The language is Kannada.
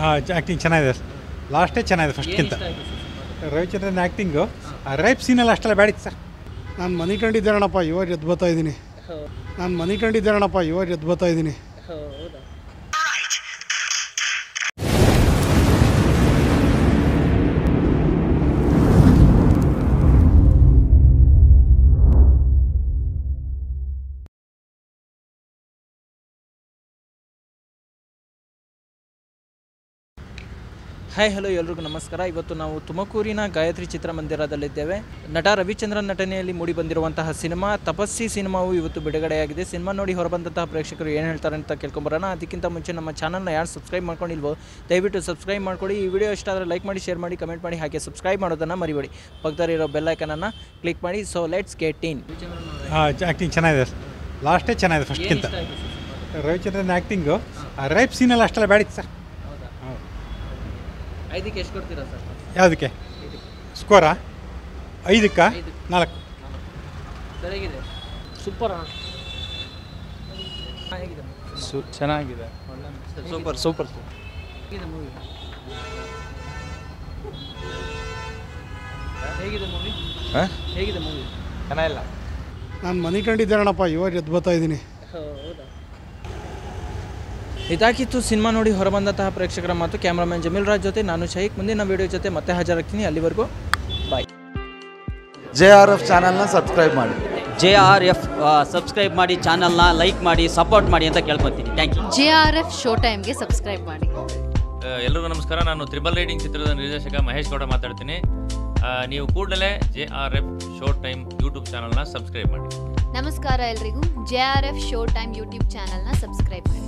ಆ್ಯಕ್ಟಿಂಗ್ ಚೆನ್ನಾಗಿದೆ. ಲಾಸ್ಟೇ ಚೆನ್ನಾಗಿದೆ ಫಸ್ಟ್ಗಿಂತ. ರವಿಚಂದ್ರನ್ ಆ್ಯಕ್ಟಿಂಗು ರೈಪ್ ಸೀನೆಲ್ಲ ಅಷ್ಟೆಲ್ಲ ಬ್ಯಾಡಿತ್ತು ಸರ್. ನಾನು ಮನೆ ಕಂಡಿದ್ದೇನಪ್ಪ ಇವಾಗ ಎದ್ದು ಬರ್ತಾ ಇದ್ದೀನಿ. ಹಾಯ್ ಹಲೋ ಎಲ್ರಿಗೂ ನಮಸ್ಕಾರ. ಇವತ್ತು ನಾವು ತುಮಕೂರಿನ ಗಾಯತ್ರಿ ಚಿತ್ರಮಂದಿರದಲ್ಲಿದ್ದೇವೆ. ನಟ ರವಿಚಂದ್ರನ್ ನಟನೆಯಲ್ಲಿ ಮೂಡಿ ಬಂದಿರುವಂತಹ ಸಿನಿಮಾ ತಪಸ್ಸಿ ಸಿನಿಮಾವು ಇವತ್ತು ಬಿಡುಗಡೆಯಾಗಿದೆ. ಸಿನಿಮಾ ನೋಡಿ ಹೊರಬಂದಂತಹ ಪ್ರೇಕ್ಷಕರು ಏನು ಹೇಳ್ತಾರೆ ಅಂತ ಕೇಳ್ಕೊಂಬರೋಣ. ಅದಕ್ಕಿಂತ ಮುಂಚೆ ನಮ್ಮ ಚಾನಲ್ನ ಯಾರು ಸಬ್ಸ್ಕ್ರೈಬ್ ಮಾಡ್ಕೊಂಡಿಲ್ವೋ ದಯವಿಟ್ಟು ಸಬ್ಸ್ಕ್ರೈಬ್ ಮಾಡ್ಕೊಳ್ಳಿ. ಈ ವಿಡಿಯೋ ಇಷ್ಟ ಆದರೆ ಲೈಕ್ ಮಾಡಿ, ಶೇರ್ ಮಾಡಿ, ಕಮೆಂಟ್ ಮಾಡಿ, ಹಾಗೆ ಸಬ್ಸ್ಕ್ರೈಬ್ ಮಾಡೋದನ್ನು ಮರಿಬೇಡಿ. ಪಕ್ಕದಲ್ಲಿರೋ ಬೆಲ್ ಐಕನನ್ನು ಕ್ಲಿಕ್ ಮಾಡಿ. So let's get in. Acting ಚೆನ್ನಾಗಿದೆ. ಲಾಸ್ಟೇ ಚೆನ್ನಾಗಿದೆ ಫಸ್ಟ್ಗಿಂತ. ರವಿಚಂದ್ರನ್ ಆ್ಯಕ್ಟಿಂಗು ರೈಪ್ ಸೀನೆಲ್ಲ ಅಷ್ಟೆಲ್ಲ ಬ್ಯಾಡಿತ್ತು ಸರ್. ಐದಕ್ಕೆ ಎಷ್ಟು ಕೊಡ್ತೀರಾ ಸರ್? ಯಾವುದಕ್ಕೆ ಸ್ಕೋರಾ? 5ಕ್ಕೆ 4. ಸರಿಯಾಗಿದೆ, ಸೂಪರ್, ಚೆನ್ನಾಗಿದೆ, ಸೂಪರ್ ಸೂಪರ್ ಹೇಗಿದೆ ಮೂವಿ? ಹೇಗಿದೆ ಮೂವಿ? ಹೇಗಿದೆ ಮೂವಿ? ಚೆನ್ನಾಗಿಲ್ಲ. ನಾನು ಮನೆ ಕಂಡಿದ್ದೇನಪ್ಪ ಇವಾಗ ಎದ್ದು ಬರ್ತಾ ಇದ್ದೀನಿ. ಹೌದಾ? ಇದಾಗಿತ್ತು ಸಿನಿಮಾ ನೋಡಿ ಹೊರಬಂದಂತಹ ಪ್ರೇಕ್ಷಕರ ಮಾತು. ಕ್ಯಾಮ್ರಾಮನ್ ಜಮೀಲ್ ರಾಜ್ ಜೊತೆ ನಾನು ಶೈಕ್. ಮುಂದಿನ ವಿಡಿಯೋ ಜೊತೆ ಮತ್ತೆ ಹಾಜರಾಗ್ತೀನಿ. ಅಲ್ಲಿವರೆಗೂ ಬಾಯ್. JRF ಚಾನಲ್ನ ಸಬ್ಸ್ಕ್ರೈಬ್ ಮಾಡಿ. JRF ಸಬ್ಸ್ಕ್ರೈಬ್ ಮಾಡಿ, ಚಾನಲ್ನ ಲೈಕ್ ಮಾಡಿ, ಸಪೋರ್ಟ್ ಮಾಡಿ ಅಂತ ಕೇಳ್ಕೊತೀನಿ. Thank you. JRF ಶೋ ಟೈಮ್ಗೆ ಸಬ್ಸ್ಕ್ರೈಬ್ ಮಾಡಿ. ಎಲ್ರಿಗೂ ನಮಸ್ಕಾರ. ನಾನು ತ್ರಿಬಲ್ ರೈಡಿಂಗ್ ಚಿತ್ರದ ನಿರ್ದೇಶಕ ಮಹೇಶ್ ಗೌಡ ಮಾತಾಡ್ತೀನಿ. ನೀವು ಕೂಡಲೇ JRF ಶೋ ಟೈಮ್ ಯೂಟ್ಯೂಬ್ ಚಾನಲ್ನ ಸಬ್ಸ್ಕ್ರೈಬ್ ಮಾಡಿ. ನಮಸ್ಕಾರ ಎಲ್ರಿಗೂ. JRF ಶೋ ಟೈಮ್ ಯೂಟ್ಯೂಬ್ ಚಾನಲ್ನ ಸಬ್ಸ್ಕ್ರೈಬ್ ಮಾಡಿ.